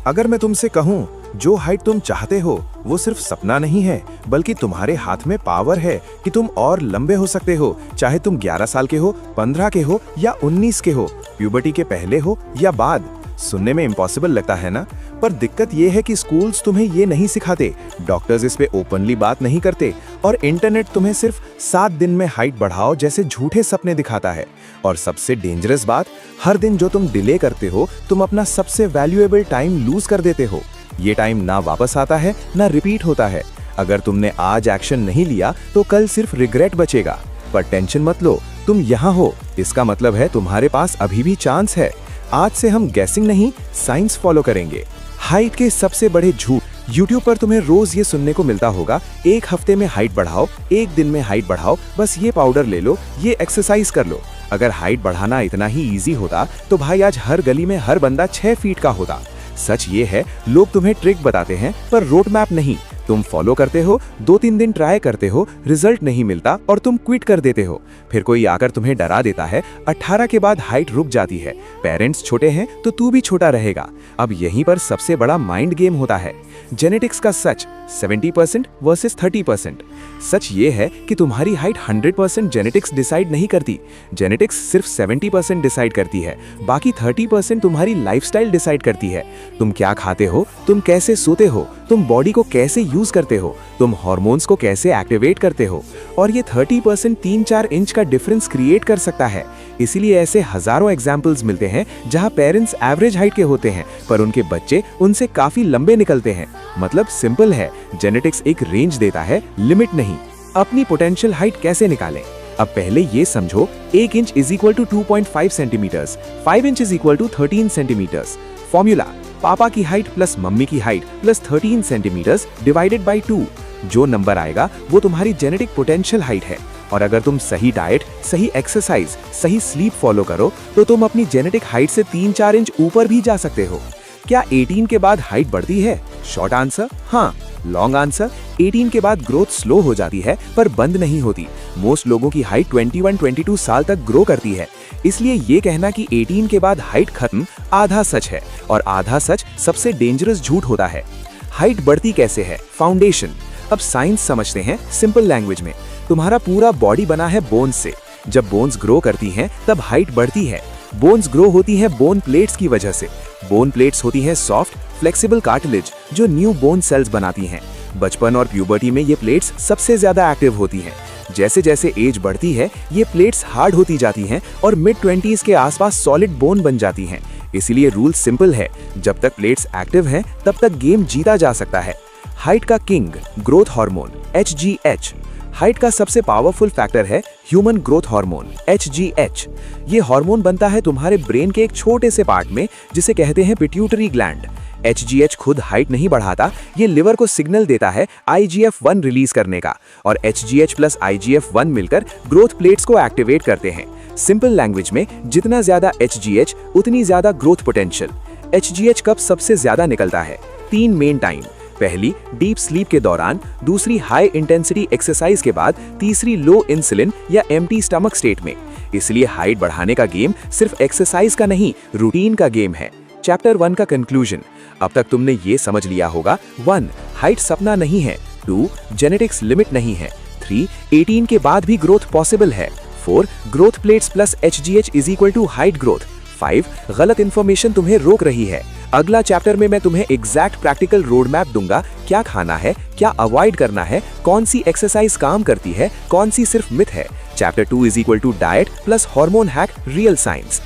अगर मैं तुमसे कहूं, जो हाइट तुम चाहते हो वो सिर्फ सपना नहीं है, बल्कि तुम्हारे हाथ में पावर है कि तुम और लंबे हो सकते हो, चाहे तुम 11 साल के हो, 15 के हो या 19 के हो, प्यूबर्टी के पहले हो या बाद। सुनने में इम्पॉसिबल लगता है ना? पर दिक्कत ये है कि स्कूल्स तुम्हें ये नहीं सिखाते, डॉक्टर्स इस पे ओपनली बात नहीं करते, और इंटरनेट तुम्हें सिर्फ 7 दिन में हाइट बढ़ाओ जैसे झूठे सपने दिखाता है। और सबसे डेंजरस बात, हर दिन जो तुम डिले करते हो, तुम अपना सबसे वैल्यूएबल टाइम लूज कर देते हो। ये टाइम ना वापस आता है, ना रिपीट होता है। अगर तुमने आज एक्शन नहीं लिया तो कल सिर्फ रिग्रेट बचेगा। पर टेंशन मत लो, तुम यहाँ हो, इसका मतलब है तुम्हारे पास अभी भी चांस है। आज से हम गैसिंग नहीं, साइंस फॉलो करेंगे। हाइट के सबसे बड़े झूठ। YouTube पर तुम्हें रोज ये सुनने को मिलता होगा, 1 हफ्ते में हाइट बढ़ाओ, 1 दिन में हाइट बढ़ाओ, बस ये पाउडर ले लो, ये एक्सरसाइज कर लो। अगर हाइट बढ़ाना इतना ही इजी होता तो भाई आज हर गली में हर बंदा 6 फीट का होता। सच ये है, लोग तुम्हें ट्रिक बताते हैं पर रोड मैप नहीं। तुम फॉलो करते हो, 2-3 दिन ट्राई करते हो, रिजल्ट नहीं मिलता और तुम क्विट कर देते हो। फिर कोई आकर तुम्हें डरा देता है, 18 के बाद हाइट रुक जाती है, पेरेंट्स छोटे हैं तो तू भी छोटा रहेगा। अब यहीं पर सबसे बड़ा माइंड गेम होता है। जेनेटिक्स का सच 70% वर्सेस 30%। सच ये है कि तुम्हारी हाइट 100% जेनेटिक्स डिसाइड नहीं करती। जेनेटिक्स सिर्फ 70% डिसाइड करती है, बाकी 30% तुम्हारी लाइफस्टाइल डिसाइड करती है। तुम क्या खाते हो, तुम कैसे सोते हो, तुम बॉडी को कैसे यूज करते हो, तुम हार्मोन्स को कैसे एक्टिवेट करते हो, और ये 30% 3-4 इंच का डिफरेंस क्रिएट कर सकता है। इसीलिए ऐसे हजारों एग्जाम्पल्स मिलते हैं जहां पेरेंट्स एवरेज हाइट के होते हैं पर उनके बच्चे उनसे काफी लंबे निकलते हैं। मतलब सिंपल है, जेनेटिक्स एक रेंज देता है, लिमिट नहीं। अपनी पोटेंशियल हाइट कैसे निकालें? अब पहले ये समझो, 1 inch is equal to 2.5 centimetres, 5 inch is equal to 13 centimetres. Formula, पापा की हाइट प्लस मम्मी की height plus 13 centimetres divided by 2। जो नंबर आएगा वो तुम्हारी जेनेटिक पोटेंशियल हाइट है। और अगर तुम सही डाइट, सही एक्सरसाइज, सही स्लीप फॉलो करो तो तुम अपनी जेनेटिक हाइट से 3-4 इंच ऊपर भी जा सकते हो। क्या 18 के बाद हाइट बढ़ती है? शॉर्ट आंसर हाँ। लॉन्ग आंसर, 18 के बाद ग्रोथ स्लो हो जाती है पर बंद नहीं होती। मोस्ट लोगों की हाइट 21-22 साल तक ग्रो करती है। इसलिए ये कहना कि 18 के बाद हाइट खत्म, आधा सच है, और आधा सच सबसे डेंजरस झूठ होता है। हाइट बढ़ती कैसे है? फाउंडेशन। अब साइंस समझते हैं सिंपल लैंग्वेज में। तुम्हारा पूरा बॉडी बना है बोन्स से। जब बोन्स ग्रो करती हैं तब हाइट बढ़ती है। बोन्स ग्रो होती हैं बोन प्लेट्स की वजह से। बोन प्लेट्स होती हैं सॉफ्ट फ्लेक्सिबल कार्टिलेज जो न्यू बोन सेल्स बनाती हैं। बचपन और प्यूबर्टी में ये प्लेट्स सबसे ज्यादा एक्टिव होती हैं। जैसे जैसे एज बढ़ती है ये प्लेट्स हार्ड होती जाती हैं और मिड-20s के आसपास सॉलिड बोन बन जाती हैं। इसीलिए रूल सिंपल है, जब तक प्लेट्स एक्टिव हैं तब तक गेम जीता जा सकता है। हाइट का king, growth hormone HGH। Height का सबसे पावरफुल फैक्टर है ह्यूमन ग्रोथ हार्मोन HGH। ये हार्मोन बनता है तुम्हारे ब्रेन के एक छोटे से पार्ट में जिसे कहते हैं पिट्यूटरी ग्लैंड। HGH खुद हाइट नहीं बढ़ाता, ये लिवर को सिग्नल देता है IGF-1 रिलीज करने का, और HGH प्लस IGF-1 मिलकर ग्रोथ प्लेट्स को एक्टिवेट करते हैं। सिंपल लैंग्वेज में, जितना ज्यादा HGH उतनी ज्यादा ग्रोथ पोटेंशियल। HGH कब सबसे ज्यादा निकलता है? 3 मेन टाइम। पहली डीप स्लीप के दौरान, दूसरी हाई इंटेंसिटी एक्सरसाइज के बाद, तीसरी लो इंसुलिन या एम्प्टी स्टमक स्टेट में। इसलिए हाइट बढ़ाने का गेम सिर्फ एक्सरसाइज का नहीं, रूटीन का गेम है। चैप्टर 1 का कंक्लूजन। अब तक तुमने ये समझ लिया होगा, 1 हाइट सपना नहीं है, 2 जेनेटिक्स लिमिट नहीं है, 3 18 के बाद भी ग्रोथ पॉसिबल है, 4 growth plates plus HGH is equal to height growth, 5 गलत इंफॉर्मेशन तुम्हें रोक रही है। अगला चैप्टर में मैं तुम्हें एग्जैक्ट प्रैक्टिकल रोड मैप दूंगा, क्या खाना है, क्या अवॉइड करना है, कौन सी एक्सरसाइज काम करती है, कौन सी सिर्फ मिथ है। Chapter 2 is equal to diet plus hormone hack real science.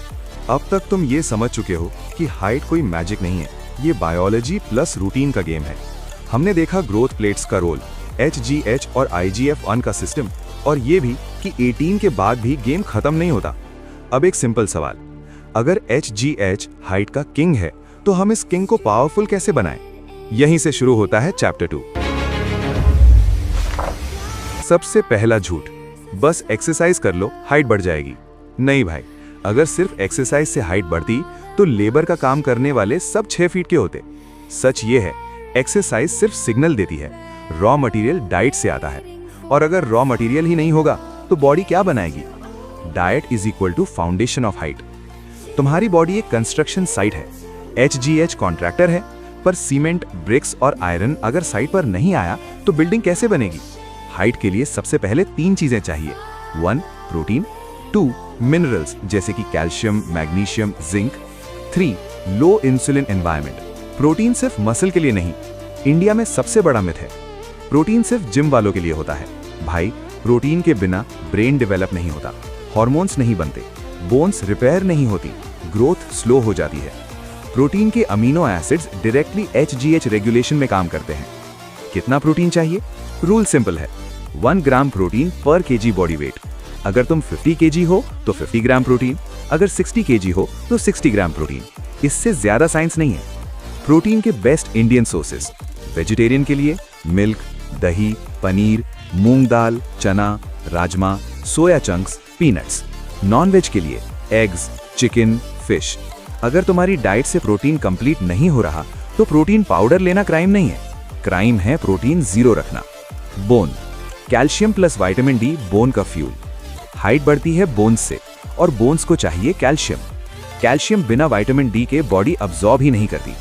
अब तक तुम ये समझ चुके हो कि हाइट कोई मैजिक नहीं है, ये बायोलॉजी प्लस रूटीन का गेम है। हमने देखा ग्रोथ प्लेट्स का रोल, HGH और IGF-1 का सिस्टम, और ये भी कि 18 के बाद भी गेम खत्म नहीं होता। अब एक सिंपल सवाल, अगर HGH हाइट का किंग है तो हम इस किंग को पावरफुल कैसे बनाएं? यहीं से शुरू होता है चैप्टर 2। सबसे पहला झूठ, बस एक्सरसाइज कर लो हाइट बढ़ जाएगी। नहीं भाई, अगर सिर्फ एक्सरसाइज से हाइट बढ़ती तो लेबर का काम करने वाले सब 6 फीट के होते। सच ये है, एक्सरसाइज सिर्फ सिग्नल देती है, रॉ मटेरियल डाइट से आता है, और अगर रॉ मटेरियल ही नहीं होगा तो बॉडी क्या बनाएगी? Diet is equal to foundation of height. तुम्हारी बॉडी एक कंस्ट्रक्शन साइट है, HGH कॉन्ट्रैक्टर है, पर सीमेंट, ब्रिक्स और आयरन अगर साइट पर नहीं आया तो बिल्डिंग कैसे बनेगी? हाइट के लिए सबसे पहले 3 चीजें चाहिए। 1 प्रोटीन, 2 मिनरल्स जैसे कि calcium, magnesium, zinc, 3 low insulin environment. Protein सिर्फ मसल के लिए नहीं, इंडिया में सबसे बड़ा मिथ है प्रोटीन सिर्फ जिम वालों के लिए होता है। भाई, प्रोटीन के बिना ब्रेन डेवलप नहीं होता, हार्मोन्स नहीं बनते, बोन्स रिपेयर नहीं होती, ग्रोथ स्लो हो जाती है। प्रोटीन के amino acids directly HGH regulation में काम करते हैं। कितना प्रोटीन चाहिए? रूल सिंपल है, 1 ग्राम प्रोटीन पर केजी बॉडी वेट। अगर तुम 50 केजी हो तो 50 ग्राम प्रोटीन, अगर 60 केजी हो तो 60 ग्राम प्रोटीन। इससे ज्यादा साइंस नहीं है। प्रोटीन के बेस्ट इंडियन सोर्सेस, वेजिटेरियन के लिए मिल्क, दही, पनीर, मूंग दाल, चना, राजमा, soya chunks, peanuts. Non veg के लिए एग्स, चिकन, फिश। अगर तुम्हारी डाइट से प्रोटीन कंप्लीट नहीं हो रहा तो प्रोटीन पाउडर लेना क्राइम नहीं है, क्राइम है प्रोटीन जीरो रखना। Bone, calcium plus vitamin D bone का फ्यूल। हाइट बढ़ती है बोन्स से और बोन्स को चाहिए कैल्शियम। कैल्शियम बिना विटामिन डी के बॉडी अब्सॉर्ब ही नहीं करती,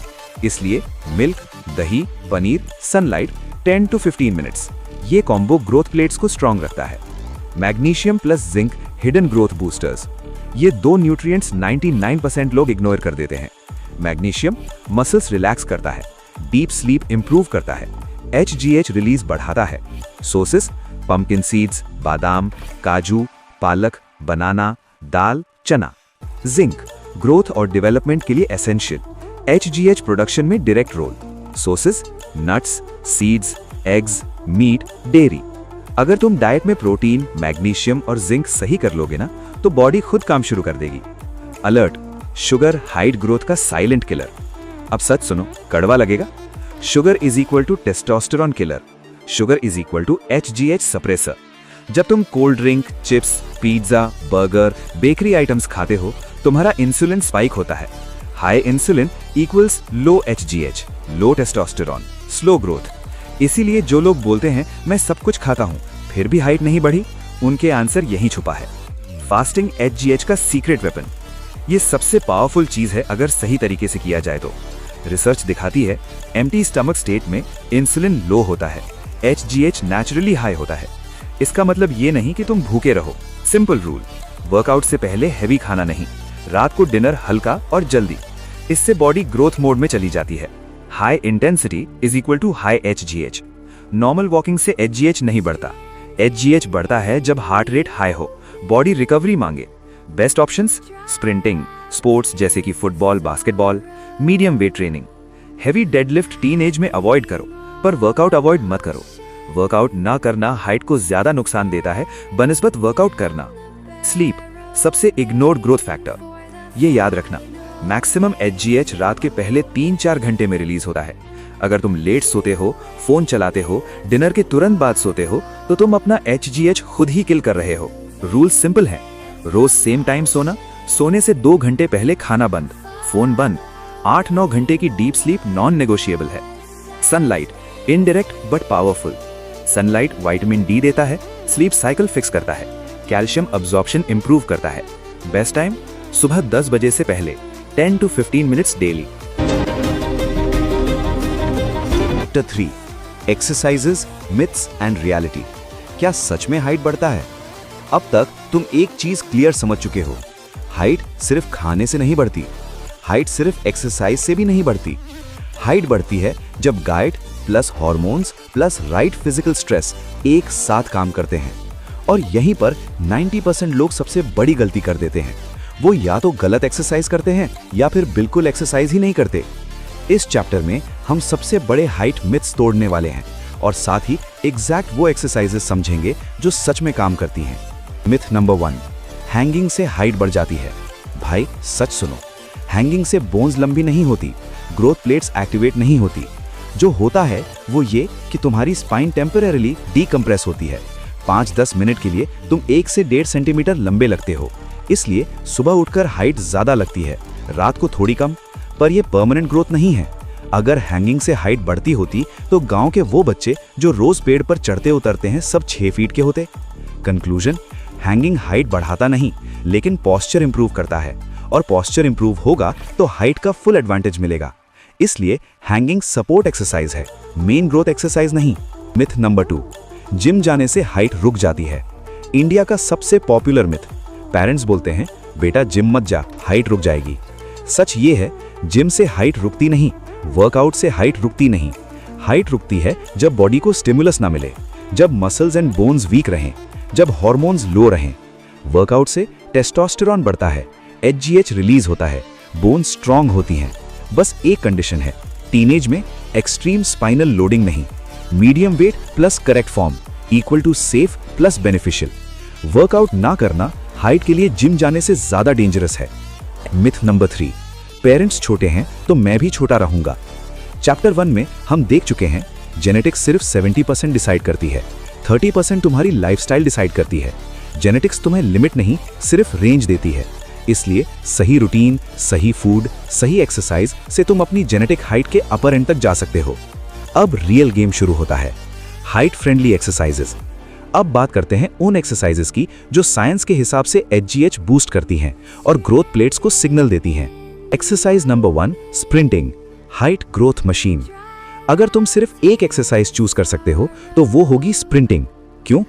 इसलिए मिल्क, दही, पनीर, सनलाइट 10 to 15 मिनट्स, ये कॉम्बो ग्रोथ प्लेट्स को स्ट्रांग रखता है। Magnesium plus zinc hidden growth boosters, ये 2 न्यूट्रिएंट्स 99% लोग इग्नोर कर देते हैं। मैग्नीशियम मसल्स रिलैक्स करता है, डीप स्लीप इंप्रूव करता है, HGH रिलीज बढ़ाता है। सोर्सेस पंपकिन सीड्स, बादाम, काजू, पालक, बनाना, दाल, चना। जिंक ग्रोथ और डेवलपमेंट के लिए एसेंशियल, HGH प्रोडक्शन में direct role. Sources nuts, seeds, eggs, meat, dairy. अगर तुम डाइट में प्रोटीन, मैग्नीशियम और जिंक सही कर लोगे ना तो बॉडी खुद काम शुरू कर देगी। अलर्ट, शुगर हाइट ग्रोथ का साइलेंट किलर। अब सच सुनो, कड़वा लगेगा। Sugar is equal to testosterone killer, sugar is equal to HGH suppressor. जब तुम cold drink, chips, pizza, burger, bakery items खाते हो, तुम्हारा इंसुलिन स्पाइक होता है। High insulin equals low HGH, low testosterone, slow growth. इसीलिए जो लोग बोलते हैं मैं सब कुछ खाता हूं फिर भी हाइट नहीं बढ़ी, उनके आंसर यहीं छुपा है। फास्टिंग HGH का सीक्रेट वेपन। ये सबसे पावरफुल चीज है अगर सही तरीके से किया जाए तो। रिसर्च दिखाती है एम्प्टी स्टमक स्टेट में इंसुलिन लो होता है, HGH नेचुरली हाई होता है। इसका मतलब ये नहीं कि तुम भूखे रहो। सिंपल रूल, वर्कआउट से पहले हैवी खाना नहीं, रात को डिनर हल्का और जल्दी। इससे बॉडी ग्रोथ मोड में चली जाती है। High intensity is equal to high HGH। Normal walking से HGH नहीं बढ़ता, HGH बढ़ता है जब हार्ट रेट हाई हो, बॉडी रिकवरी मांगे। बेस्ट ऑप्शंस स्प्रिंटिंग, स्पोर्ट्स जैसे कि football, basketball, medium weight training. Heavy deadlift teenage में अवॉइड करो, पर वर्कआउट अवॉइड मत करो। वर्कआउट ना करना हाइट को ज्यादा नुकसान देता है बनिस्बत वर्कआउट करना। स्लीप सबसे इग्नोर्ड ग्रोथ फैक्टर। ये याद रखना, मैक्सिमम HGH रात के पहले 3-4 घंटे में रिलीज होता है। अगर तुम लेट सोते हो, फोन चलाते हो, डिनर के तुरंत बाद सोते हो तो तुम अपना HGH खुद ही किल कर रहे हो। रूल सिंपल है, रोज सेम टाइम सोना, सोने से 2 घंटे पहले खाना बंद, फोन बंद, 8-9 घंटे की डीप स्लीप नॉन नेगोशिएबल है। Sunlight indirect but powerful. Sunlight vitamin D देता है, स्लीप साइकिल फिक्स करता है, कैल्शियम अब्जॉर्प्शन इंप्रूव करता है। बेस्ट टाइम सुबह 10 बजे से पहले 10 to 15 minutes daily. Chapter 3 exercises, myths and reality. क्या सच में हाइट बढ़ता है? अब तक तुम एक चीज क्लियर समझ चुके हो, हाइट सिर्फ खाने से नहीं बढ़ती, हाइट सिर्फ एक्सरसाइज से भी नहीं बढ़ती। हाइट बढ़ती है जब diet plus hormones plus right physical stress एक साथ काम करते हैं। और यहीं पर 90% लोग सबसे बड़ी गलती कर देते हैं। वो या तो गलत एक्सरसाइज करते हैं या फिर बिल्कुल एक्सरसाइज ही नहीं करते। इस चैप्टर में हम सबसे बड़े हाइट मिथ्स तोड़ने वाले हैं और साथ ही एग्जैक्ट वो एक्सरसाइजेस समझेंगे जो सच में काम करती हैं। मिथ नंबर 1, हैंगिंग से हाइट बढ़ जाती है। भाई सच सुनो, हैंगिंग से बोन्स लंबी नहीं होती, ग्रोथ प्लेट्स एक्टिवेट नहीं होती। जो होता है वो ये कि तुम्हारी स्पाइन टेम्परेरीली डीकंप्रेस होती है। 5-10 मिनट के लिए तुम 1 से 1.5 सेंटीमीटर लंबे लगते हो, इसलिए सुबह उठकर हाइट ज्यादा लगती है, रात को थोड़ी कम। पर यह परमानेंट ग्रोथ नहीं है। अगर हैंगिंग से हाइट बढ़ती होती तो गांव के वो बच्चे जो रोज पेड़ पर चढ़ते उतरते हैं सब 6 फीट के होते। कंक्लूजन, हैंगिंग हाइट बढ़ाता नहीं लेकिन पोस्चर इंप्रूव करता है, और पोस्चर इंप्रूव होगा तो हाइट का फुल एडवांटेज मिलेगा। इसलिए हैंगिंग सपोर्ट एक्सरसाइज है, मेन ग्रोथ एक्सरसाइज नहीं। मिथ नंबर 2, जिम जाने से हाइट रुक जाती है। इंडिया का सबसे पॉपुलर मिथ। पेरेंट्स बोलते हैं बेटा जिम मत जा, हाइट रुक जाएगी। सच ये है, जिम से हाइट रुकती नहीं, वर्कआउट से हाइट रुकती नहीं। हाइट रुकती है जब बॉडी को स्टिमुलस ना मिले, जब मसल्स एंड बोन्स वीक रहें, जब हार्मोन्स लो रहें। वर्कआउट से टेस्टोस्टेरोन बढ़ता है, HGH रिलीज होता है, बोन्स स्ट्रांग होती हैं। बस एक कंडीशन है, टीनेज में एक्सट्रीम स्पाइनल लोडिंग नहीं। Medium weight plus correct form equal to safe plus beneficial. Workout ना करना हाइट के लिए जिम जाने से ज्यादा डेंजरस है। मिथ नंबर 3, पेरेंट्स छोटे हैं तो मैं भी छोटा रहूंगा। चैप्टर 1 में हम देख चुके हैं, जेनेटिक्स सिर्फ 70% डिसाइड करती है, 30% तुम्हारी लाइफस्टाइल डिसाइड करती है। जेनेटिक्स तुम्हें लिमिट नहीं, सिर्फ रेंज देती है। इसलिए सही रूटीन, सही फूड, सही एक्सरसाइज से तुम अपनी जेनेटिक हाइट के अपर एंड तक जा सकते हो। अब रियल गेम शुरू होता है, हाइट फ्रेंडली एक्सरसाइजेस। अब बात करते हैं उन एक्सरसाइजेस की जो साइंस के हिसाब से HGH बूस्ट करती हैं और ग्रोथ प्लेट्स को सिग्नल देती हैं। Exercise number 1, sprinting, height growth machine. अगर तुम सिर्फ एक एक्सरसाइज चूज कर सकते हो तो वो होगी स्प्रिंटिंग। क्यों?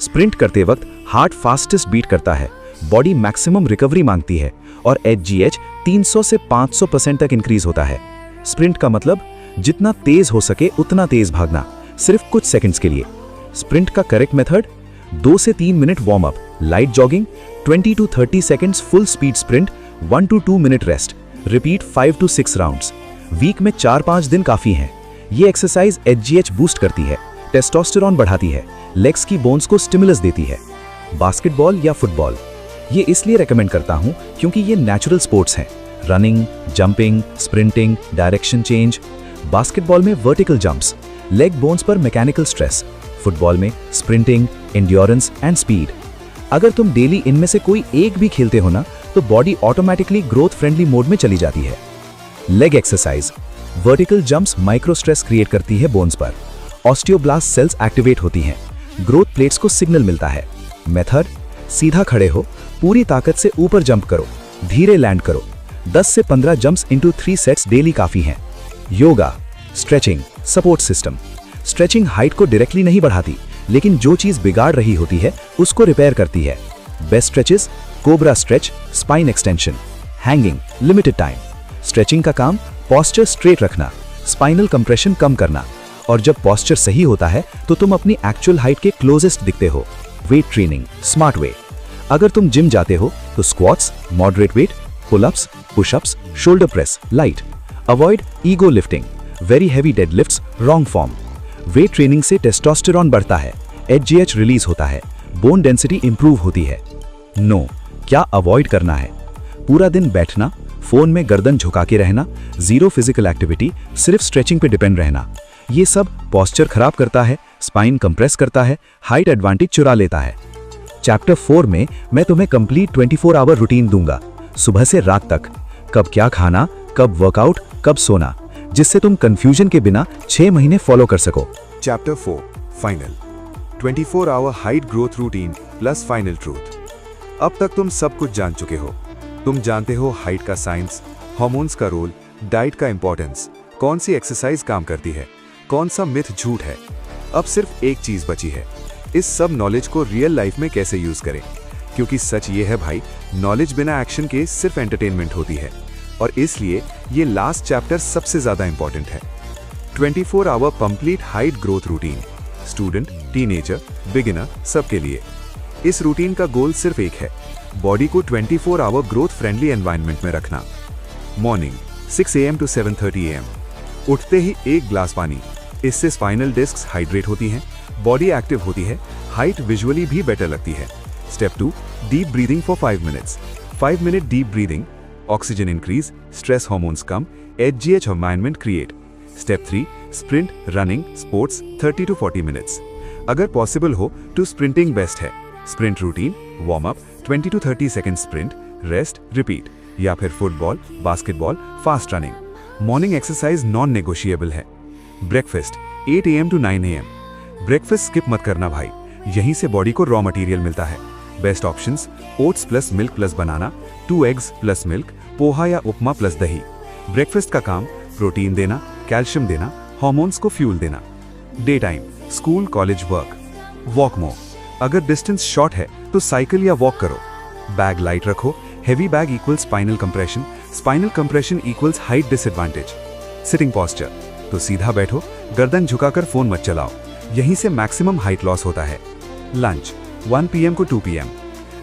स्प्रिंट करते वक्त हार्ट फास्टेस्ट बीट करता है, बॉडी मैक्सिमम रिकवरी मांगती है और HGH 300 से 500% तक इंक्रीज होता है। स्प्रिंट का मतलब जितना तेज हो सके उतना तेज भागना, सिर्फ कुछ सेकंड्स के लिए। स्प्रिंट का करेक्ट मेथड 2 से 3 minute warm up, light jogging, 20 to 30 seconds full speed sprint, 1 to 2 minute rest, repeat 5 to 6 rounds. Week में 4-5 दिन काफी हैं। ये एक्सरसाइज HGH बूस्ट करती है, टेस्टोस्टेरोन बढ़ाती है, लेग्स की बोन्स को स्टिमुलस देती है। बास्केटबॉल या फुटबॉल, ये इसलिए रेकमेंड करता हूं क्योंकि ये नेचुरल स्पोर्ट्स हैं। Running, jumping, sprinting, direction change. Basketball में वर्टिकल जंप्स, लेग बोन्स पर मैकेनिकल स्ट्रेस। फुटबॉल में स्प्रिंटिंग, एंड्योरेंस एंड स्पीड। अगर तुम डेली इनमें से कोई एक भी खेलते हो ना, तो body automatically growth friendly mode में चली जाती है। Leg exercise, vertical jumps micro stress create करती है बोन्स पर, ऑस्टियोब्लास्ट सेल्स एक्टिवेट होती हैं, ग्रोथ प्लेट्स को सिग्नल मिलता है। मेथड, सीधा खड़े हो, पूरी ताकत से ऊपर जंप करो, धीरे लैंड करो। 10 से 15 जंप्स इनटू 3 सेट्स डेली काफी हैं। Yoga, stretching, support system. Stretching height को डायरेक्टली नहीं बढ़ाती, लेकिन जो चीज बिगाड़ रही होती है उसको रिपेयर करती है। Best stretches, cobra stretch, spine extension. Hanging, limited time. Stretching का काम पोस्चर स्ट्रेट रखना, स्पाइनल कंप्रेशन कम करना, और जब पोस्चर सही होता है तो तुम अपनी एक्चुअल हाइट के क्लोजेस्ट दिखते हो। Weight training, smart way. अगर तुम जिम जाते हो तो squats, moderate weight, pull-ups, push-ups, shoulder press, light. Avoid ego lifting, very heavy deadlifts, wrong form. Weight training से टेस्टोस्टेरोन बढ़ता है, HGH रिलीज होता है, बोन डेंसिटी इंप्रूव होती है। नो, क्या अवॉइड करना है? पूरा दिन बैठना, फोन में गर्दन झुका के रहना, जीरो फिजिकल एक्टिविटी, सिर्फ स्ट्रेचिंग पे डिपेंड रहना। ये सब पोस्चर खराब करता है, स्पाइन कंप्रेस करता है, हाइट एडवांटेज चुरा लेता है। चैप्टर 4 में मैं तुम्हें कंप्लीट 24 आवर रूटीन दूंगा, सुबह से रात तक। कब क्या खाना, कब वर्कआउट, कब सोना, जिससे तुम कंफ्यूजन के बिना 6 महीने फॉलो कर सको। Chapter 4, final. 24 hour height growth routine plus final truth. अब तक तुम सब कुछ जान चुके हो। तुम जानते हो हाइट का साइंस, हार्मोन्स का रोल, डाइट का इंपॉर्टेंस, कौन सी एक्सरसाइज काम करती है, कौन सा मिथ झूठ है। अब सिर्फ एक चीज बची है, इस सब नॉलेज को रियल लाइफ में कैसे यूज करें। क्योंकि सच ये है भाई, नॉलेज बिना एक्शन के सिर्फ एंटरटेनमेंट होती है, और इसलिए ये लास्ट चैप्टर सबसे ज्यादा इंपॉर्टेंट है। 24 hour complete height growth routine, student, teenager, beginner, सबके लिए। इस रूटीन का गोल सिर्फ एक है, बॉडी को 24 आवर ग्रोथ फ्रेंडली एनवायरनमेंट में रखना। मॉर्निंग 6 AM to 7:30 AM, उठते ही 1 ग्लास पानी। इससे स्पाइनल डिस्क्स हाइड्रेट होती हैं, बॉडी एक्टिव होती है, हाइट विजुअली भी बेटर लगती है। Step 2, deep breathing for 5 minutes. 5 minute deep breathing, oxygen increase, stress hormones कम, HGH environment create. Step 3, sprint, running, sports 30 to 40 minutes. अगर पॉसिबल हो तो स्प्रिंटिंग बेस्ट है। Sprint routine, warm up, 20 to 30 second sprint, rest, repeat. या फिर football, basketball, fast running. Morning exercise non negotiable है। Breakfast 8 AM to 9 AM। Breakfast skip मत करना भाई, यहीं से बॉडी को रॉ मटेरियल मिलता है। Best options, oats plus milk plus banana, 2 eggs plus milk, poha या उपमा प्लस दही। ब्रेकफास्ट का काम प्रोटीन देना, कैल्शियम देना, हॉर्मोन्स को फ्यूल देना। Day time, school, college, work, walk more. अगर डिस्टेंस शॉर्ट है तो साइकिल या वॉक करो। बैग लाइट रखो, heavy bag equals spinal compression equals height disadvantage. Sitting posture, तो सीधा बैठो, गर्दन झुकाकर फोन मत चलाओ, यहीं से मैक्सिमम हाइट लॉस होता है। लंच 1 PM को 2 PM।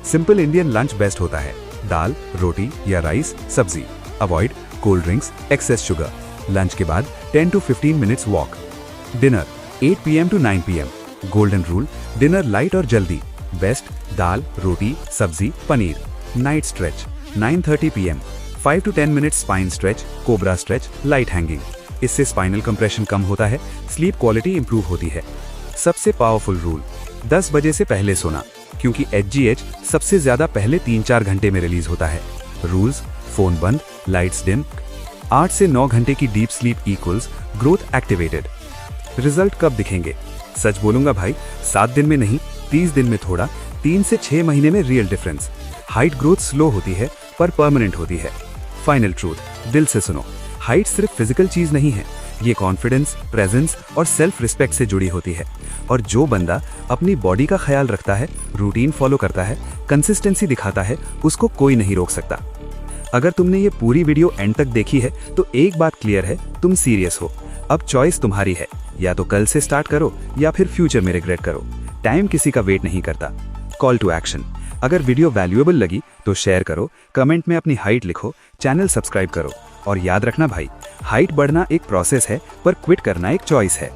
Simple Indian lunch best होता है, दाल, रोटी या राइस, सब्जी। Avoid cold drinks, excess sugar. Lunch के बाद 10 to 15 minutes walk. Dinner 8 PM to 9 PM। Golden rule, dinner light और जल्दी, बेस्ट दाल, रोटी, सब्जी, paneer. Night stretch 9:30 PM। 5 to 10 minutes spine stretch, cobra stretch, light hanging. इससे स्पाइनल कंप्रेशन कम होता है, sleep quality improve होती है। सबसे पावरफुल रूल, 10 बजे से पहले सोना, क्योंकि HGH सबसे ज्यादा पहले 3-4 घंटे में रिलीज होता है। रूल्स, फोन बंद, लाइट्स डिम। 8 से 9 घंटे की deep sleep equals growth activated. Result कब दिखेंगे? सच बोलूंगा भाई, 7 दिन में नहीं, 30 दिन में थोड़ा, 3 से 6 महीने में real difference. Height growth slow होती है पर परमानेंट होती है। फाइनल ट्रूथ, दिल से सुनो, हाइट सिर्फ फिजिकल चीज नहीं है, ये कॉन्फिडेंस, प्रेजेंस और सेल्फ रिस्पेक्ट से जुड़ी होती है। और जो बंदा अपनी बॉडी का ख्याल रखता है, रूटीन फॉलो करता है, कंसिस्टेंसी दिखाता है, उसको कोई नहीं रोक सकता। अगर तुमने ये पूरी वीडियो एंड तक देखी है तो एक बात क्लियर है, तुम सीरियस हो। अब चॉइस तुम्हारी है, या तो कल से स्टार्ट करो या फिर फ्यूचर में रिग्रेट करो। टाइम किसी का वेट नहीं करता। कॉल टू एक्शन, अगर वीडियो वैल्यूएबल लगी तो शेयर करो, कमेंट में अपनी हाइट लिखो, चैनल सब्सक्राइब करो। और याद रखना भाई, हाइट बढ़ना एक प्रोसेस है पर क्विट करना एक चॉइस है।